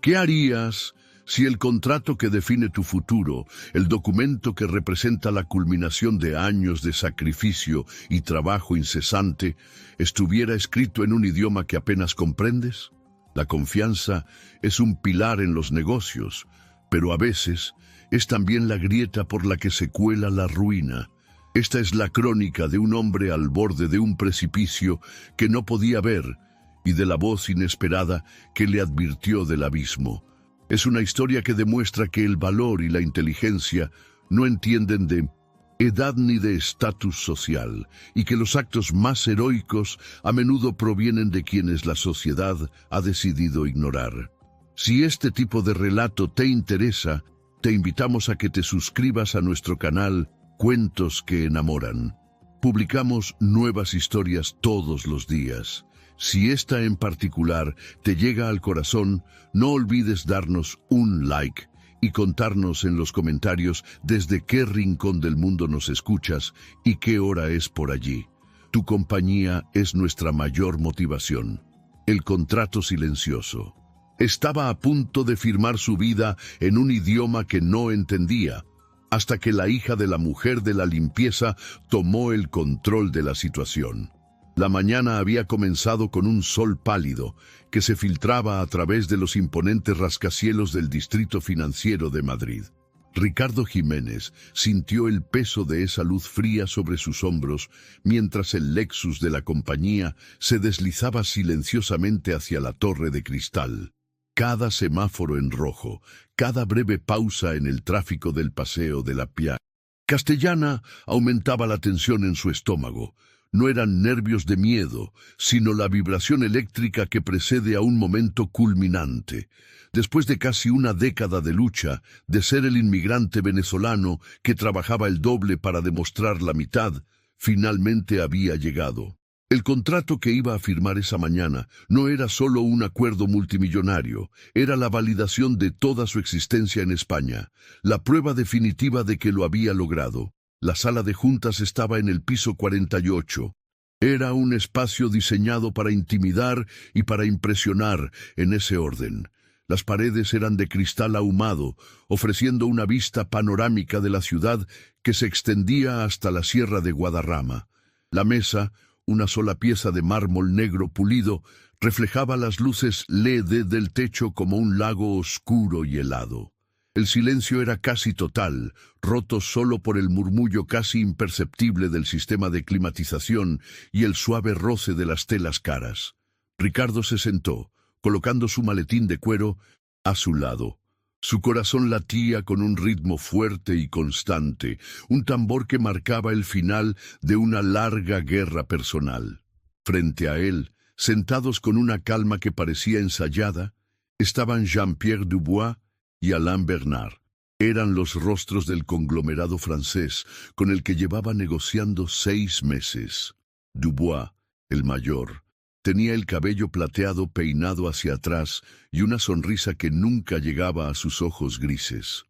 ¿Qué harías si el contrato que define tu futuro, el documento que representa la culminación de años de sacrificio y trabajo incesante, estuviera escrito en un idioma que apenas comprendes? La confianza es un pilar en los negocios, pero a veces es también la grieta por la que se cuela la ruina. Esta es la crónica de un hombre al borde de un precipicio que no podía ver y de la voz inesperada que le advirtió del abismo. Es una historia que demuestra que el valor y la inteligencia no entienden de edad ni de estatus social, y que los actos más heroicos a menudo provienen de quienes la sociedad ha decidido ignorar. Si este tipo de relato te interesa, te invitamos a que te suscribas a nuestro canal Cuentos que Enamoran. Publicamos nuevas historias todos los días. Si esta en particular te llega al corazón, no olvides darnos un like y contarnos en los comentarios desde qué rincón del mundo nos escuchas y qué hora es por allí. Tu compañía es nuestra mayor motivación. El contrato silencioso. Estaba a punto de firmar su vida en un idioma que no entendía, hasta que la hija de la mujer de la limpieza tomó el control de la situación. La mañana había comenzado con un sol pálido que se filtraba a través de los imponentes rascacielos del Distrito Financiero de Madrid. Ricardo Jiménez sintió el peso de esa luz fría sobre sus hombros mientras el Lexus de la compañía se deslizaba silenciosamente hacia la torre de cristal. Cada semáforo en rojo, cada breve pausa en el tráfico del paseo de la Piazza Castellana aumentaba la tensión en su estómago. No eran nervios de miedo, sino la vibración eléctrica que precede a un momento culminante. Después de casi una década de lucha, de ser el inmigrante venezolano que trabajaba el doble para demostrar la mitad, finalmente había llegado. El contrato que iba a firmar esa mañana no era solo un acuerdo multimillonario, era la validación de toda su existencia en España, la prueba definitiva de que lo había logrado. La sala de juntas estaba en el piso 48. Era un espacio diseñado para intimidar y para impresionar en ese orden. Las paredes eran de cristal ahumado, ofreciendo una vista panorámica de la ciudad que se extendía hasta la Sierra de Guadarrama. La mesa, una sola pieza de mármol negro pulido, reflejaba las luces LED del techo como un lago oscuro y helado. El silencio era casi total, roto solo por el murmullo casi imperceptible del sistema de climatización y el suave roce de las telas caras. Ricardo se sentó, colocando su maletín de cuero a su lado. Su corazón latía con un ritmo fuerte y constante, un tambor que marcaba el final de una larga guerra personal. Frente a él, sentados con una calma que parecía ensayada, estaban Jean-Pierre Dubois y Alain Bernard. Eran los rostros del conglomerado francés con el que llevaba negociando 6 meses. Dubois, el mayor, tenía el cabello plateado peinado hacia atrás y una sonrisa que nunca llegaba a sus ojos grises.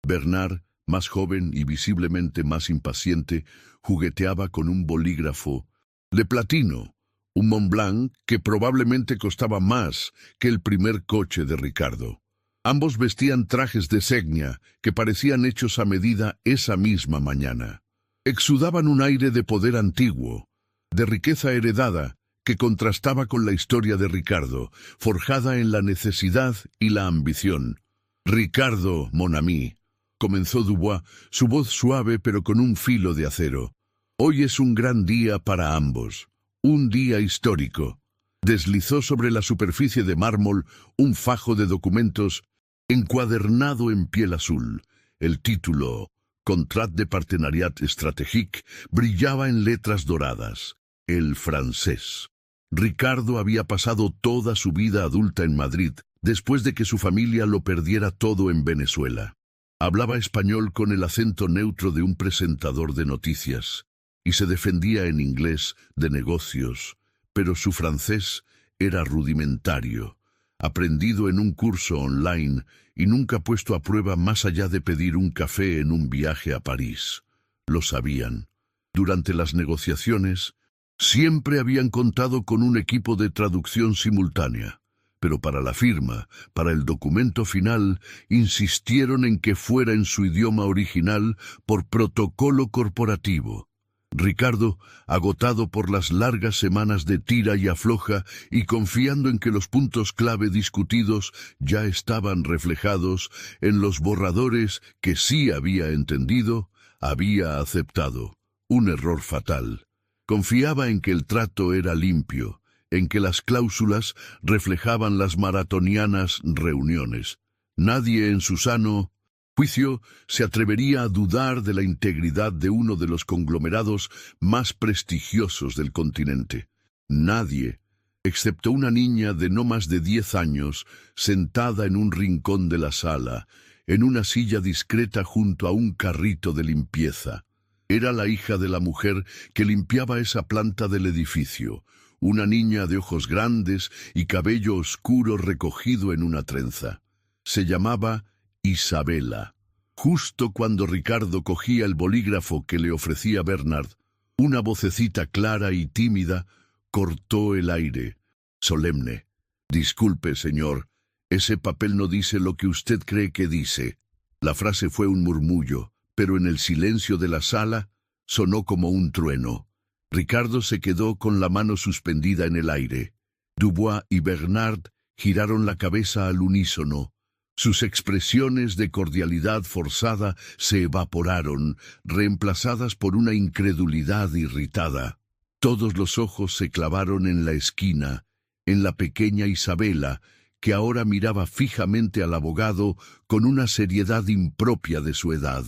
Bernard, más joven y visiblemente más impaciente, jugueteaba con un bolígrafo de platino, un Montblanc que probablemente costaba más que el primer coche de Ricardo. Ambos vestían trajes de Segnia que parecían hechos a medida esa misma mañana. Exudaban un aire de poder antiguo, de riqueza heredada, que contrastaba con la historia de Ricardo, forjada en la necesidad y la ambición. «Ricardo, mon ami», comenzó Dubois, su voz suave pero con un filo de acero. «Hoy es un gran día para ambos, un día histórico». Deslizó sobre la superficie de mármol un fajo de documentos encuadernado en piel azul. El título, Contrat de Partenariat Stratégique, brillaba en letras doradas. El francés. Ricardo había pasado toda su vida adulta en Madrid, después de que su familia lo perdiera todo en Venezuela. Hablaba español con el acento neutro de un presentador de noticias, y se defendía en inglés de negocios, pero su francés era rudimentario, aprendido en un curso online y nunca puesto a prueba más allá de pedir un café en un viaje a París. Lo sabían. Durante las negociaciones, siempre habían contado con un equipo de traducción simultánea, Pero para la firma, para el documento final, insistieron en que fuera en su idioma original por protocolo corporativo. Ricardo, agotado por las largas semanas de tira y afloja y confiando en que los puntos clave discutidos ya estaban reflejados en los borradores que sí había entendido, había aceptado. Un error fatal. Confiaba en que el trato era limpio, en que las cláusulas reflejaban las maratonianas reuniones. Nadie en su sano juicio se atrevería a dudar de la integridad de uno de los conglomerados más prestigiosos del continente. Nadie, excepto una niña de no más de 10 años, sentada en un rincón de la sala, en una silla discreta junto a un carrito de limpieza. Era la hija de la mujer que limpiaba esa planta del edificio, una niña de ojos grandes y cabello oscuro recogido en una trenza. Se llamaba Isabela. Justo cuando Ricardo cogía el bolígrafo que le ofrecía Bernard, una vocecita clara y tímida cortó el aire, solemne. «Disculpe, señor, ese papel no dice lo que usted cree que dice». La frase fue un murmullo, pero en el silencio de la sala sonó como un trueno. Ricardo se quedó con la mano suspendida en el aire. Dubois y Bernard giraron la cabeza al unísono. Sus expresiones de cordialidad forzada se evaporaron, reemplazadas por una incredulidad irritada. Todos los ojos se clavaron en la esquina, en la pequeña Isabela, que ahora miraba fijamente al abogado con una seriedad impropia de su edad.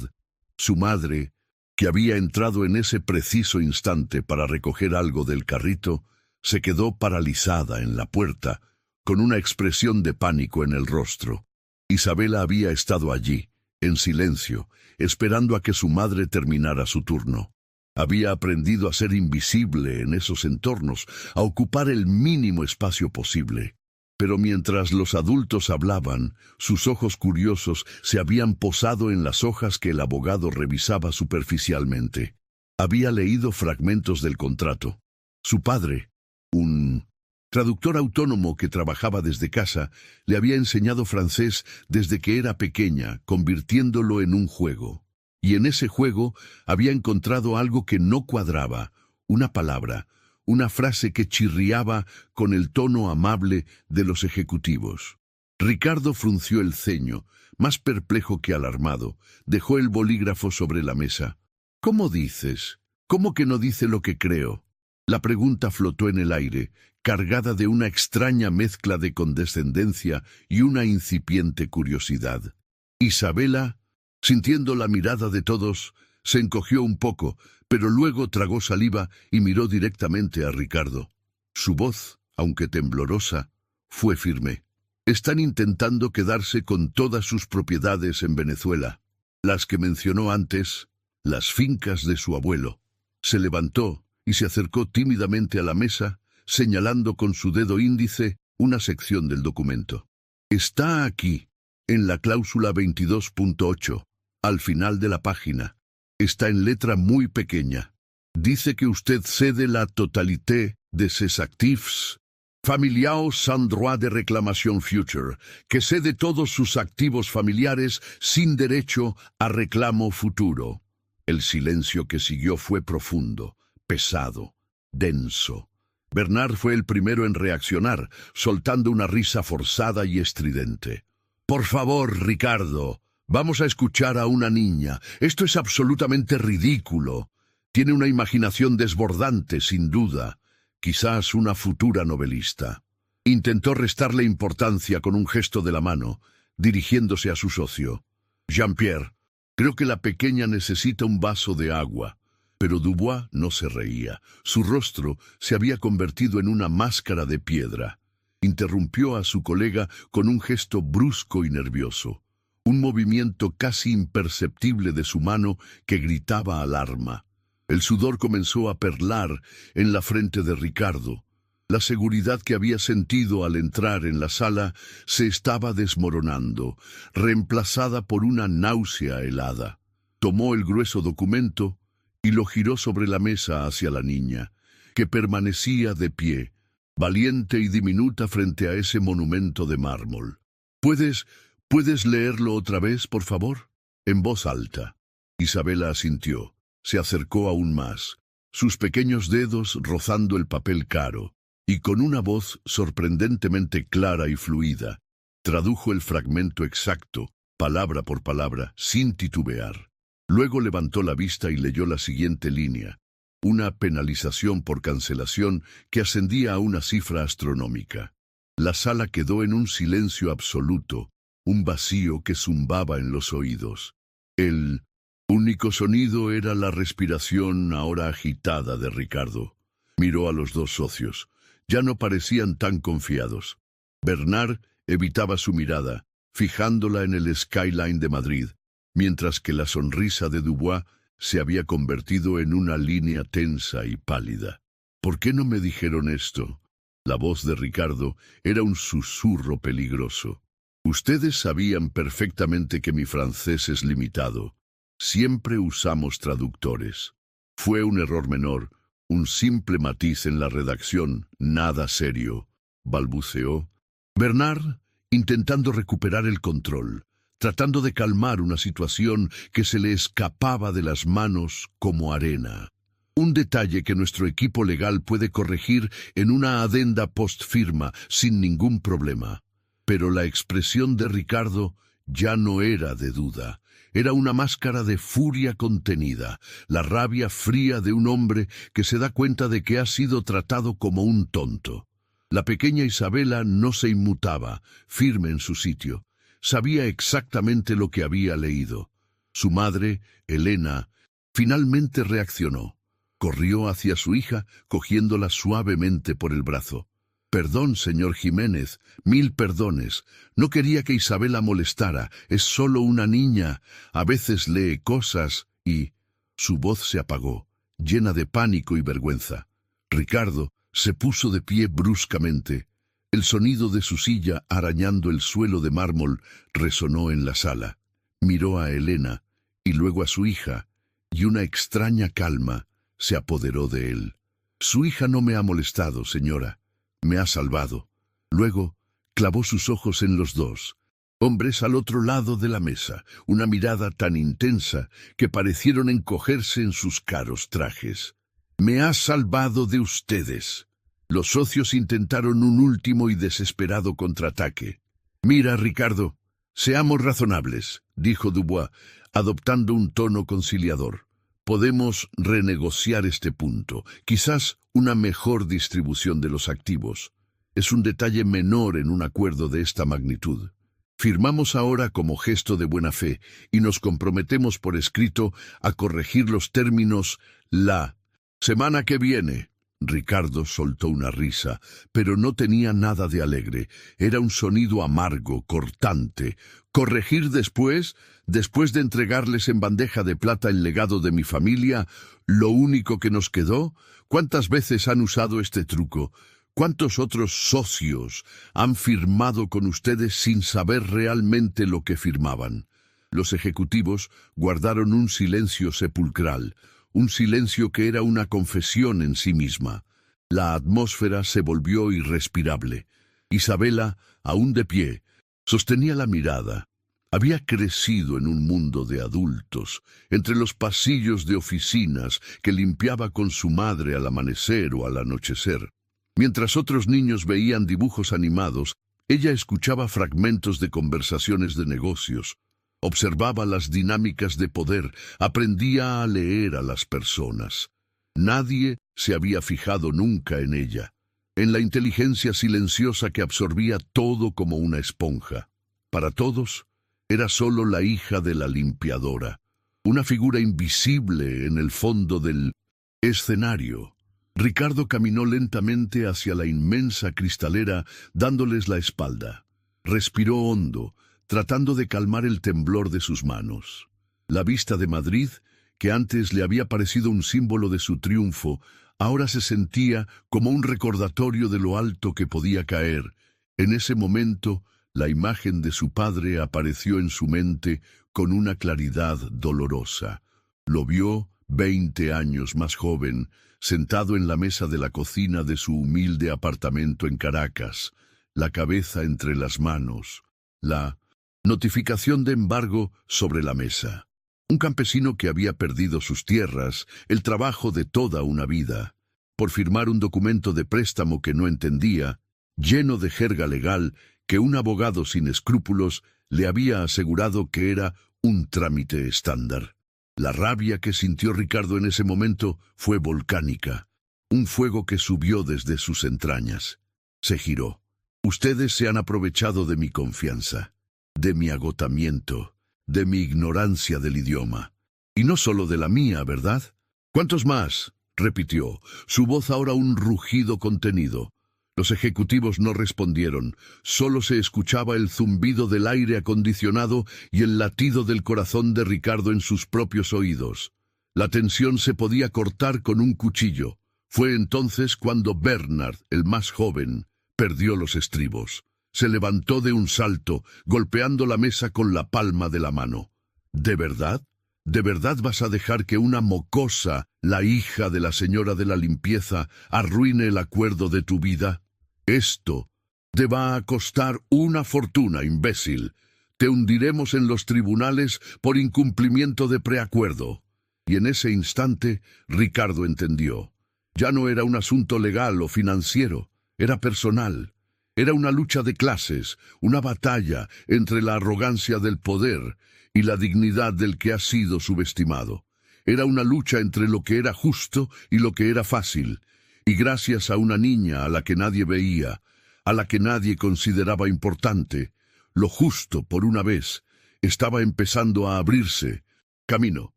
Su madre, que había entrado en ese preciso instante para recoger algo del carrito, se quedó paralizada en la puerta, con una expresión de pánico en el rostro. Isabela había estado allí, en silencio, esperando a que su madre terminara su turno. Había aprendido a ser invisible en esos entornos, a ocupar el mínimo espacio posible. Pero mientras los adultos hablaban, sus ojos curiosos se habían posado en las hojas que el abogado revisaba superficialmente. Había leído fragmentos del contrato. Su padre, un traductor autónomo que trabajaba desde casa, le había enseñado francés desde que era pequeña, convirtiéndolo en un juego. Y en ese juego había encontrado algo que no cuadraba, una palabra, una frase que chirriaba con el tono amable de los ejecutivos. Ricardo frunció el ceño, más perplejo que alarmado. Dejó el bolígrafo sobre la mesa. «¿Cómo dices? ¿Cómo que no dice lo que creo?» La pregunta flotó en el aire, cargada de una extraña mezcla de condescendencia y una incipiente curiosidad. Isabela, sintiendo la mirada de todos, se encogió un poco, pero luego tragó saliva y miró directamente a Ricardo. Su voz, aunque temblorosa, fue firme. «Están intentando quedarse con todas sus propiedades en Venezuela, las que mencionó antes, las fincas de su abuelo». Se levantó y se acercó tímidamente a la mesa, señalando con su dedo índice una sección del documento. «Está aquí, en la cláusula 22.8, al final de la página. Está en letra muy pequeña. Dice que usted cede la totalité de ses actifs familiares sans droit de réclamation future, que cede todos sus activos familiares sin derecho a reclamo futuro». El silencio que siguió fue profundo, pesado, denso. Bernard fue el primero en reaccionar, soltando una risa forzada y estridente. «Por favor, Ricardo, vamos a escuchar a una niña. Esto es absolutamente ridículo. Tiene una imaginación desbordante, sin duda. Quizás una futura novelista». Intentó restarle importancia con un gesto de la mano, dirigiéndose a su socio. «Jean-Pierre, creo que la pequeña necesita un vaso de agua». Pero Dubois no se reía. Su rostro se había convertido en una máscara de piedra. Interrumpió a su colega con un gesto brusco y nervioso, un movimiento casi imperceptible de su mano que gritaba alarma. El sudor comenzó a perlar en la frente de Ricardo. La seguridad que había sentido al entrar en la sala se estaba desmoronando, reemplazada por una náusea helada. Tomó el grueso documento y lo giró sobre la mesa hacia la niña, que permanecía de pie, valiente y diminuta frente a ese monumento de mármol. ¿Puedes leerlo otra vez, por favor? En voz alta. Isabela asintió. Se acercó aún más, sus pequeños dedos rozando el papel caro, y con una voz sorprendentemente clara y fluida, tradujo el fragmento exacto, palabra por palabra, sin titubear. Luego levantó la vista y leyó la siguiente línea, una penalización por cancelación que ascendía a una cifra astronómica. La sala quedó en un silencio absoluto, un vacío que zumbaba en los oídos. El único sonido era la respiración ahora agitada de Ricardo. Miró a los dos socios. Ya no parecían tan confiados. Bernard evitaba su mirada, fijándola en el skyline de Madrid, mientras que la sonrisa de Dubois se había convertido en una línea tensa y pálida. ¿Por qué no me dijeron esto? La voz de Ricardo era un susurro peligroso. Ustedes sabían perfectamente que mi francés es limitado. Siempre usamos traductores. Fue un error menor, un simple matiz en la redacción, nada serio, balbuceó. Bernard, intentando recuperar el control, tratando de calmar una situación que se le escapaba de las manos como arena. Un detalle que nuestro equipo legal puede corregir en una adenda postfirma sin ningún problema. Pero la expresión de Ricardo ya no era de duda. Era una máscara de furia contenida, la rabia fría de un hombre que se da cuenta de que ha sido tratado como un tonto. La pequeña Isabela no se inmutaba, firme en su sitio. Sabía exactamente lo que había leído. Su madre, Elena, finalmente reaccionó. Corrió hacia su hija, cogiéndola suavemente por el brazo. Perdón, señor Jiménez, 1000 perdones. No quería que Isabela molestara. Es solo una niña. A veces lee cosas y... Su voz se apagó, llena de pánico y vergüenza. Ricardo se puso de pie bruscamente. El sonido de su silla arañando el suelo de mármol resonó en la sala. Miró a Elena y luego a su hija, y una extraña calma se apoderó de él. Su hija no me ha molestado, señora. Me ha salvado. Luego clavó sus ojos en los dos, hombres al otro lado de la mesa, una mirada tan intensa que parecieron encogerse en sus caros trajes. Me ha salvado de ustedes. Los socios intentaron un último y desesperado contraataque. Mira, Ricardo, seamos razonables, dijo Dubois, adoptando un tono conciliador. Podemos renegociar este punto, quizás una mejor distribución de los activos. Es un detalle menor en un acuerdo de esta magnitud. Firmamos ahora como gesto de buena fe y nos comprometemos por escrito a corregir los términos la semana que viene. Ricardo soltó una risa, pero no tenía nada de alegre. Era un sonido amargo, cortante. ¿Corregir después de entregarles en bandeja de plata el legado de mi familia, lo único que nos quedó? ¿Cuántas veces han usado este truco? ¿Cuántos otros socios han firmado con ustedes sin saber realmente lo que firmaban? Los ejecutivos guardaron un silencio sepulcral, un silencio que era una confesión en sí misma. La atmósfera se volvió irrespirable. Isabela, aún de pie, sostenía la mirada. Había crecido en un mundo de adultos, entre los pasillos de oficinas que limpiaba con su madre al amanecer o al anochecer. Mientras otros niños veían dibujos animados, ella escuchaba fragmentos de conversaciones de negocios. Observaba las dinámicas de poder, aprendía a leer a las personas. Nadie se había fijado nunca en ella, en la inteligencia silenciosa que absorbía todo como una esponja. Para todos, era solo la hija de la limpiadora, una figura invisible en el fondo del escenario. Ricardo caminó lentamente hacia la inmensa cristalera, dándoles la espalda. Respiró hondo, tratando de calmar el temblor de sus manos. La vista de Madrid, que antes le había parecido un símbolo de su triunfo, ahora se sentía como un recordatorio de lo alto que podía caer. En ese momento, la imagen de su padre apareció en su mente con una claridad dolorosa. Lo vio, 20 años más joven, sentado en la mesa de la cocina de su humilde apartamento en Caracas, la cabeza entre las manos, la notificación de embargo sobre la mesa. Un campesino que había perdido sus tierras, el trabajo de toda una vida, por firmar un documento de préstamo que no entendía, lleno de jerga legal que un abogado sin escrúpulos le había asegurado que era un trámite estándar. La rabia que sintió Ricardo en ese momento fue volcánica, un fuego que subió desde sus entrañas. Se giró. Ustedes se han aprovechado de mi confianza, de mi agotamiento, de mi ignorancia del idioma. Y no solo de la mía, ¿verdad? ¿Cuántos más?, repitió, su voz ahora un rugido contenido. Los ejecutivos no respondieron, solo se escuchaba el zumbido del aire acondicionado y el latido del corazón de Ricardo en sus propios oídos. La tensión se podía cortar con un cuchillo. Fue entonces cuando Bernard, el más joven, perdió los estribos. Se levantó de un salto, golpeando la mesa con la palma de la mano. ¿De verdad? ¿De verdad vas a dejar que una mocosa, la hija de la señora de la limpieza, arruine el acuerdo de tu vida? Esto te va a costar una fortuna, imbécil. Te hundiremos en los tribunales por incumplimiento de preacuerdo. Y en ese instante, Ricardo entendió. Ya no era un asunto legal o financiero, era personal. Era una lucha de clases, una batalla entre la arrogancia del poder y la dignidad del que ha sido subestimado. Era una lucha entre lo que era justo y lo que era fácil. Y gracias a una niña a la que nadie veía, a la que nadie consideraba importante, lo justo, por una vez, estaba empezando a abrirse camino.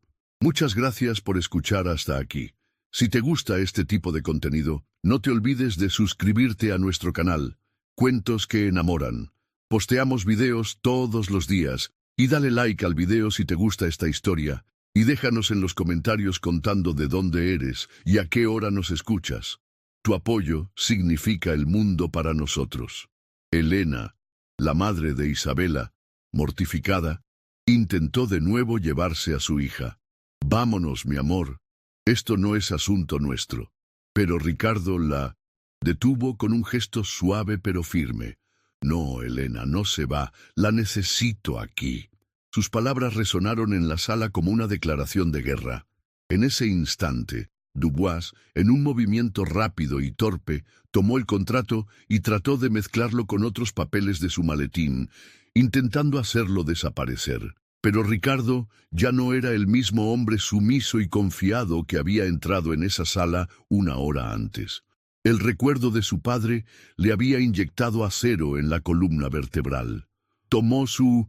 Muchas gracias por escuchar hasta aquí. Si te gusta este tipo de contenido, no te olvides de suscribirte a nuestro canal, Cuentos que enamoran. Posteamos videos todos los días, y dale like al video si te gusta esta historia, y déjanos en los comentarios contando de dónde eres y a qué hora nos escuchas. Tu apoyo significa el mundo para nosotros. Elena, la madre de Isabela, mortificada, intentó de nuevo llevarse a su hija. Vámonos, mi amor. Esto no es asunto nuestro. Pero Ricardo la detuvo con un gesto suave pero firme. No, Elena, no se va. La necesito aquí. Sus palabras resonaron en la sala como una declaración de guerra. En ese instante, Dubois, en un movimiento rápido y torpe, tomó el contrato y trató de mezclarlo con otros papeles de su maletín, intentando hacerlo desaparecer. Pero Ricardo ya no era el mismo hombre sumiso y confiado que había entrado en esa sala una hora antes. El recuerdo de su padre le había inyectado acero en la columna vertebral. Tomó su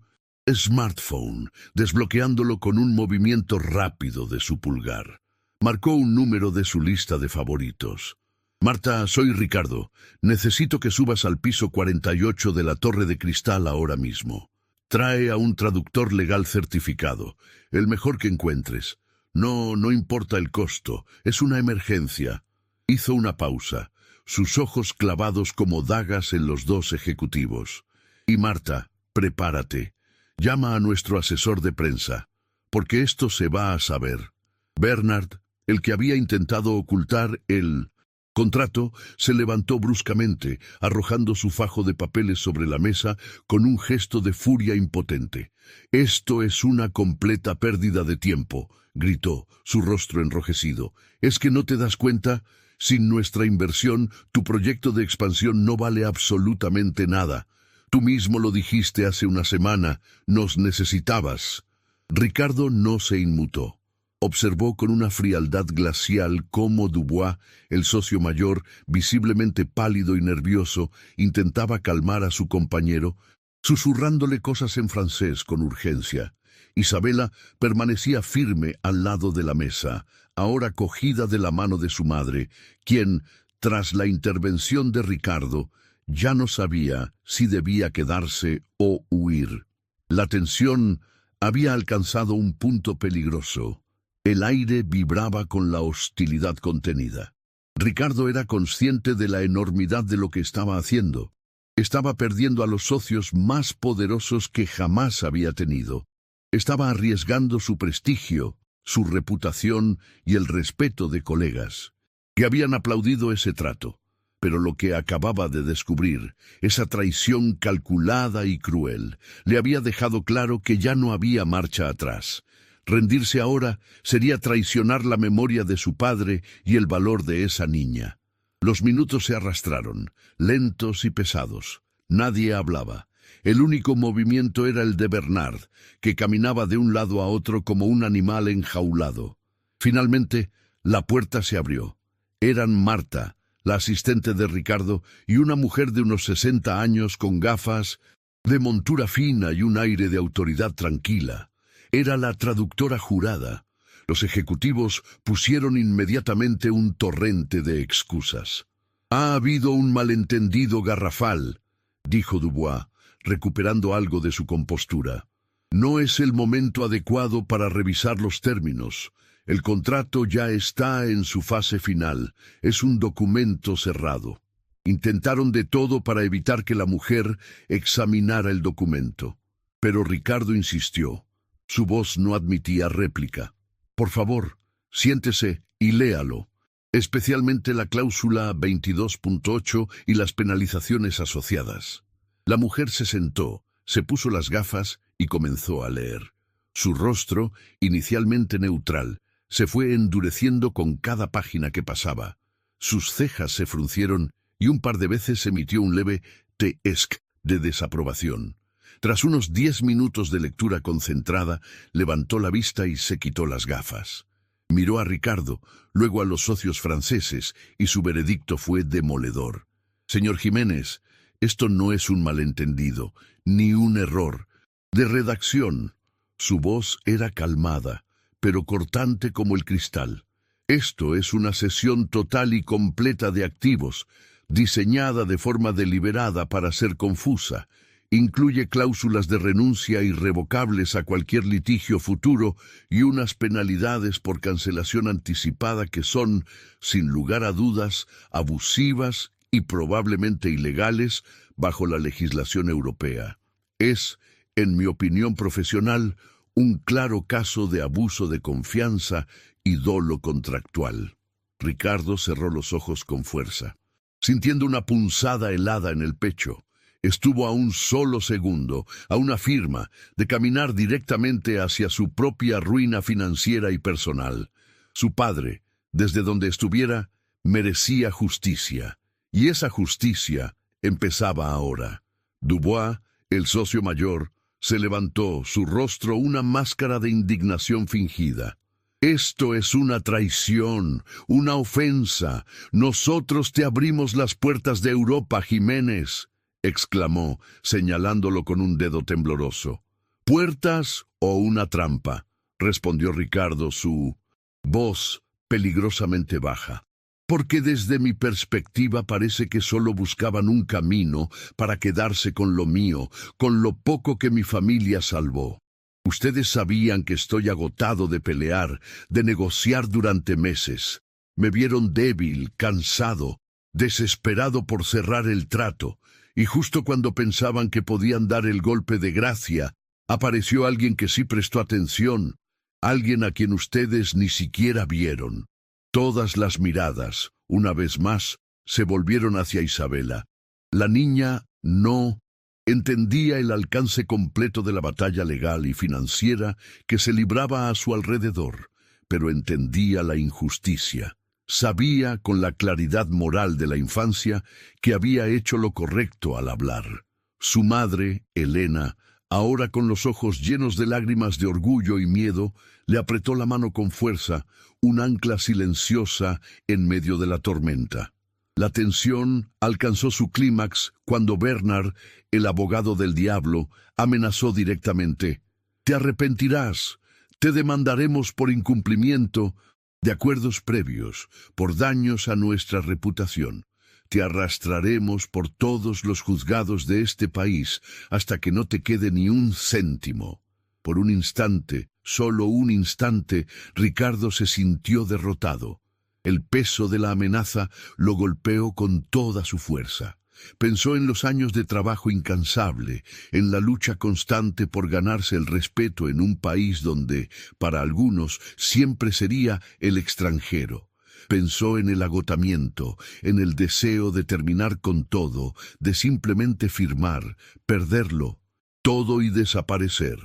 smartphone, desbloqueándolo con un movimiento rápido de su pulgar. Marcó un número de su lista de favoritos. Marta, soy Ricardo. Necesito que subas al piso 48 de la Torre de Cristal ahora mismo. Trae a un traductor legal certificado, el mejor que encuentres. No importa el costo, es una emergencia. Hizo una pausa, sus ojos clavados como dagas en los dos ejecutivos. Y Marta, prepárate. Llama a nuestro asesor de prensa, porque esto se va a saber. Bernard, el que había intentado ocultar el contrato, se levantó bruscamente, arrojando su fajo de papeles sobre la mesa con un gesto de furia impotente. «Esto es una completa pérdida de tiempo», gritó, su rostro enrojecido. «¿Es que no te das cuenta? Sin nuestra inversión, tu proyecto de expansión no vale absolutamente nada. Tú mismo lo dijiste hace una semana, nos necesitabas». Ricardo no se inmutó. Observó con una frialdad glacial cómo Dubois, el socio mayor, visiblemente pálido y nervioso, intentaba calmar a su compañero, susurrándole cosas en francés con urgencia. Isabela permanecía firme al lado de la mesa, ahora cogida de la mano de su madre, quien, tras la intervención de Ricardo, ya no sabía si debía quedarse o huir. La tensión había alcanzado un punto peligroso. El aire vibraba con la hostilidad contenida. Ricardo era consciente de la enormidad de lo que estaba haciendo. Estaba perdiendo a los socios más poderosos que jamás había tenido. Estaba arriesgando su prestigio, su reputación y el respeto de colegas, que habían aplaudido ese trato. Pero lo que acababa de descubrir, esa traición calculada y cruel, le había dejado claro que ya no había marcha atrás. Rendirse ahora sería traicionar la memoria de su padre y el valor de esa niña. Los minutos se arrastraron, lentos y pesados. Nadie hablaba. El único movimiento era el de Bernard, que caminaba de un lado a otro como un animal enjaulado. Finalmente, la puerta se abrió. Eran Marta, la asistente de Ricardo, y una mujer de unos 60 años con gafas, de montura fina y un aire de autoridad tranquila. Era la traductora jurada. Los ejecutivos pusieron inmediatamente un torrente de excusas. «Ha habido un malentendido garrafal», dijo Dubois, recuperando algo de su compostura. «No es el momento adecuado para revisar los términos. El contrato ya está en su fase final. Es un documento cerrado». Intentaron de todo para evitar que la mujer examinara el documento. Pero Ricardo insistió. Su voz no admitía réplica. «Por favor, siéntese y léalo, especialmente la cláusula 22.8 y las penalizaciones asociadas». La mujer se sentó, se puso las gafas y comenzó a leer. Su rostro, inicialmente neutral, se fue endureciendo con cada página que pasaba. Sus cejas se fruncieron y un par de veces emitió un leve «te-esc» de desaprobación. Tras unos 10 minutos de lectura concentrada, levantó la vista y se quitó las gafas. Miró a Ricardo, luego a los socios franceses, y su veredicto fue demoledor. «Señor Jiménez, esto no es un malentendido, ni un error de redacción». Su voz era calmada, pero cortante como el cristal. «Esto es una cesión total y completa de activos, diseñada de forma deliberada para ser confusa. Incluye cláusulas de renuncia irrevocables a cualquier litigio futuro y unas penalidades por cancelación anticipada que son, sin lugar a dudas, abusivas y probablemente ilegales bajo la legislación europea. Es, en mi opinión profesional, un claro caso de abuso de confianza y dolo contractual». Ricardo cerró los ojos con fuerza, sintiendo una punzada helada en el pecho. Estuvo a un solo segundo, a una firma, de caminar directamente hacia su propia ruina financiera y personal. Su padre, desde donde estuviera, merecía justicia, y esa justicia empezaba ahora. Dubois, el socio mayor, se levantó, su rostro una máscara de indignación fingida. «Esto es una traición, una ofensa. Nosotros te abrimos las puertas de Europa, Jiménez», exclamó, señalándolo con un dedo tembloroso. «¿Puertas o una trampa?», respondió Ricardo, su voz peligrosamente baja. «Porque desde mi perspectiva parece que solo buscaban un camino para quedarse con lo mío, con lo poco que mi familia salvó. Ustedes sabían que estoy agotado de pelear, de negociar durante meses. Me vieron débil, cansado, desesperado por cerrar el trato. Y justo cuando pensaban que podían dar el golpe de gracia, apareció alguien que sí prestó atención, alguien a quien ustedes ni siquiera vieron». Todas las miradas, una vez más, se volvieron hacia Isabela. La niña no entendía el alcance completo de la batalla legal y financiera que se libraba a su alrededor, pero entendía la injusticia. Sabía con la claridad moral de la infancia que había hecho lo correcto al hablar. Su madre, Elena, ahora con los ojos llenos de lágrimas de orgullo y miedo, le apretó la mano con fuerza, un ancla silenciosa en medio de la tormenta. La tensión alcanzó su clímax cuando Bernard, el abogado del diablo, amenazó directamente. «Te arrepentirás, te demandaremos por incumplimiento de acuerdos previos, por daños a nuestra reputación. Te arrastraremos por todos los juzgados de este país hasta que no te quede ni un céntimo». Por un instante, solo un instante, Ricardo se sintió derrotado. El peso de la amenaza lo golpeó con toda su fuerza. Pensó en los años de trabajo incansable, en la lucha constante por ganarse el respeto en un país donde, para algunos, siempre sería el extranjero. Pensó en el agotamiento, en el deseo de terminar con todo, de simplemente firmar, perderlo, todo y desaparecer.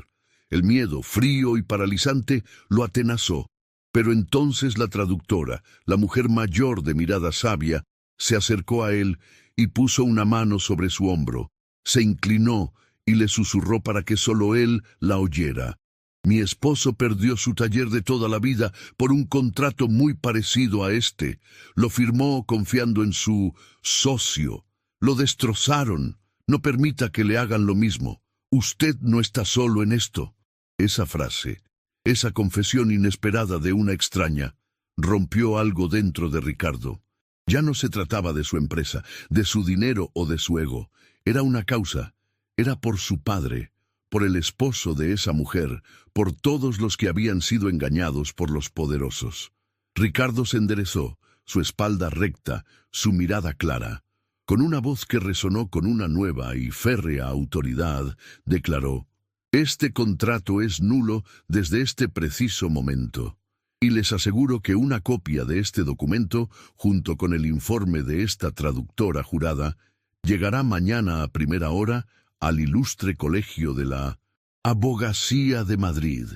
El miedo, frío y paralizante, lo atenazó. Pero entonces la traductora, la mujer mayor de mirada sabia, se acercó a él y puso una mano sobre su hombro. Se inclinó y le susurró para que solo él la oyera. Mi esposo perdió su taller de toda la vida por un contrato muy parecido a este. Lo firmó confiando en su socio. Lo destrozaron. No permita que le hagan lo mismo. Usted no está solo en esto. Esa frase, esa confesión inesperada de una extraña, rompió algo dentro de Ricardo. Ya no se trataba de su empresa, de su dinero o de su ego. Era una causa. Era por su padre, por el esposo de esa mujer, por todos los que habían sido engañados por los poderosos. Ricardo se enderezó, su espalda recta, su mirada clara. Con una voz que resonó con una nueva y férrea autoridad, declaró: «Este contrato es nulo desde este preciso momento. Y les aseguro que una copia de este documento, junto con el informe de esta traductora jurada, llegará mañana a primera hora al ilustre colegio de la Abogacía de Madrid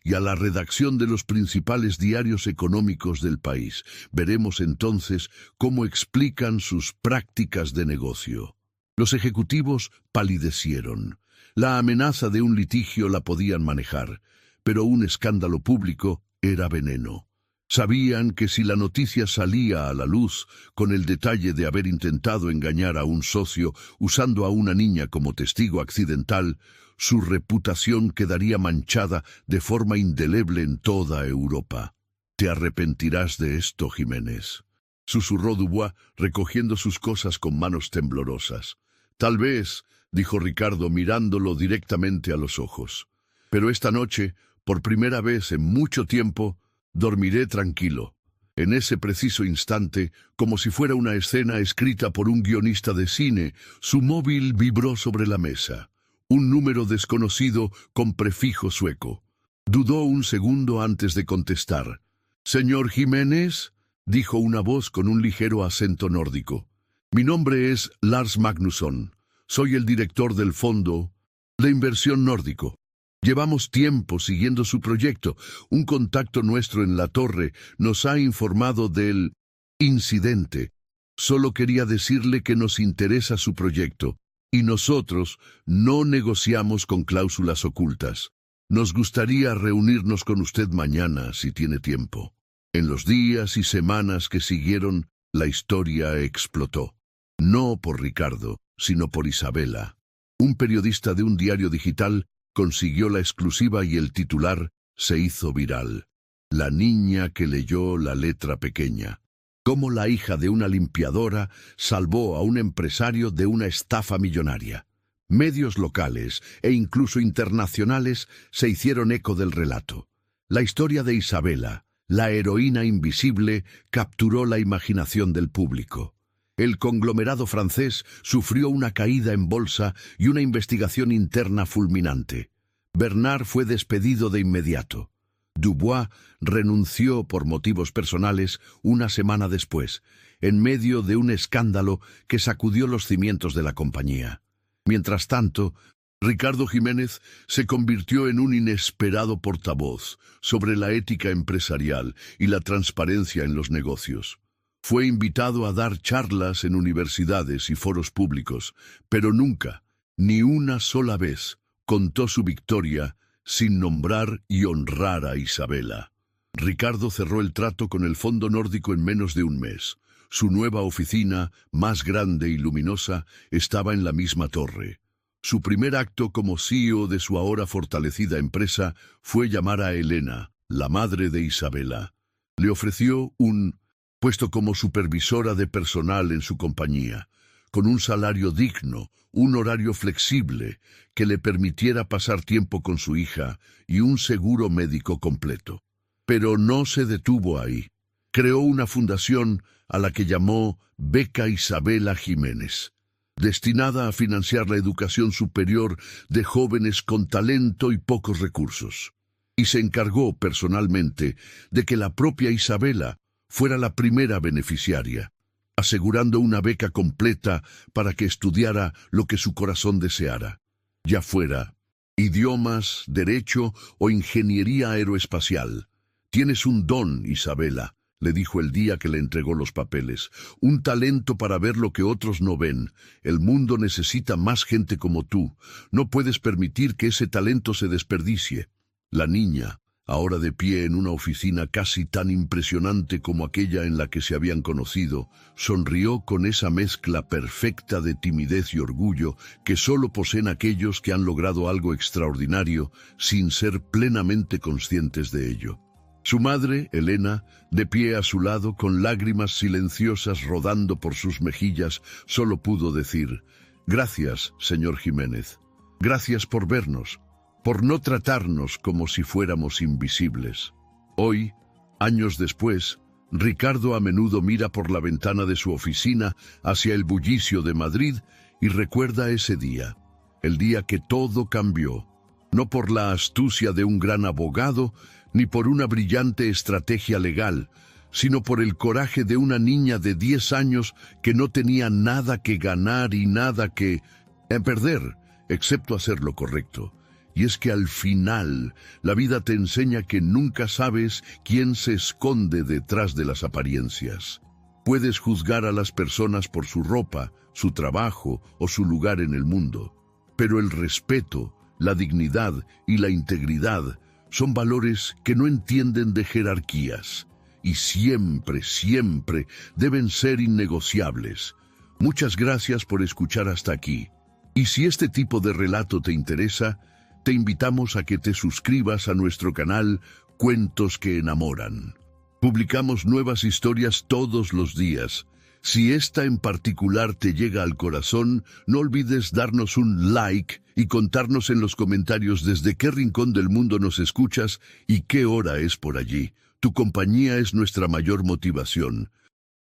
y a la redacción de los principales diarios económicos del país. Veremos entonces cómo explican sus prácticas de negocio». Los ejecutivos palidecieron. La amenaza de un litigio la podían manejar, pero un escándalo público era veneno. Sabían que si la noticia salía a la luz, con el detalle de haber intentado engañar a un socio usando a una niña como testigo accidental, su reputación quedaría manchada de forma indeleble en toda Europa. «Te arrepentirás de esto, Jiménez», susurró Dubois, recogiendo sus cosas con manos temblorosas. «Tal vez», dijo Ricardo mirándolo directamente a los ojos. «Pero esta noche, por primera vez en mucho tiempo, dormiré tranquilo». En ese preciso instante, como si fuera una escena escrita por un guionista de cine, su móvil vibró sobre la mesa. Un número desconocido con prefijo sueco. Dudó un segundo antes de contestar. «¿Señor Jiménez?», dijo una voz con un ligero acento nórdico. «Mi nombre es Lars Magnusson. Soy el director del fondo de inversión nórdico. Llevamos tiempo siguiendo su proyecto. Un contacto nuestro en la torre nos ha informado del incidente. Solo quería decirle que nos interesa su proyecto, y nosotros no negociamos con cláusulas ocultas. Nos gustaría reunirnos con usted mañana, si tiene tiempo». En los días y semanas que siguieron, la historia explotó. No por Ricardo, sino por Isabela. Un periodista de un diario digital consiguió la exclusiva y el titular se hizo viral. La niña que leyó la letra pequeña. Cómo la hija de una limpiadora salvó a un empresario de una estafa millonaria. Medios locales e incluso internacionales se hicieron eco del relato. La historia de Isabela, la heroína invisible, capturó la imaginación del público. El conglomerado francés sufrió una caída en bolsa y una investigación interna fulminante. Bernard fue despedido de inmediato. Dubois renunció por motivos personales una semana después, en medio de un escándalo que sacudió los cimientos de la compañía. Mientras tanto, Ricardo Jiménez se convirtió en un inesperado portavoz sobre la ética empresarial y la transparencia en los negocios. Fue invitado a dar charlas en universidades y foros públicos, pero nunca, ni una sola vez, contó su victoria sin nombrar y honrar a Isabela. Ricardo cerró el trato con el Fondo Nórdico en menos de un mes. Su nueva oficina, más grande y luminosa, estaba en la misma torre. Su primer acto como CEO de su ahora fortalecida empresa fue llamar a Elena, la madre de Isabela. Le ofreció un puesto como supervisora de personal en su compañía, con un salario digno, un horario flexible que le permitiera pasar tiempo con su hija y un seguro médico completo. Pero no se detuvo ahí. Creó una fundación a la que llamó Beca Isabela Jiménez. destinada a financiar la educación superior de jóvenes con talento y pocos recursos. Y se encargó personalmente de que la propia Isabela fuera la primera beneficiaria, asegurando una beca completa para que estudiara lo que su corazón deseara, ya fuera idiomas, derecho o ingeniería aeroespacial. Tienes un don, Isabela, le dijo el día que le entregó los papeles, un talento para ver lo que otros no ven. El mundo necesita más gente como tú. No puedes permitir que ese talento se desperdicie. La niña, ahora de pie en una oficina casi tan impresionante como aquella en la que se habían conocido, sonrió con esa mezcla perfecta de timidez y orgullo que solo poseen aquellos que han logrado algo extraordinario sin ser plenamente conscientes de ello. Su madre, Elena, de pie a su lado, con lágrimas silenciosas rodando por sus mejillas, solo pudo decir: «Gracias, señor Jiménez. Gracias por vernos, por no tratarnos como si fuéramos invisibles». Hoy, años después, Ricardo a menudo mira por la ventana de su oficina hacia el bullicio de Madrid y recuerda ese día, el día que todo cambió, no por la astucia de un gran abogado, ni por una brillante estrategia legal, sino por el coraje de una niña de 10 años que no tenía nada que ganar y nada que perder, excepto hacer lo correcto. Y es que al final, la vida te enseña que nunca sabes quién se esconde detrás de las apariencias. Puedes juzgar a las personas por su ropa, su trabajo o su lugar en el mundo, pero el respeto, la dignidad y la integridad son valores que no entienden de jerarquías y siempre, siempre deben ser innegociables. Muchas gracias por escuchar hasta aquí. Y si este tipo de relato te interesa, te invitamos a que te suscribas a nuestro canal Cuentos que Enamoran. Publicamos nuevas historias todos los días. Si esta en particular te llega al corazón, no olvides darnos un like y contarnos en los comentarios desde qué rincón del mundo nos escuchas y qué hora es por allí. Tu compañía es nuestra mayor motivación.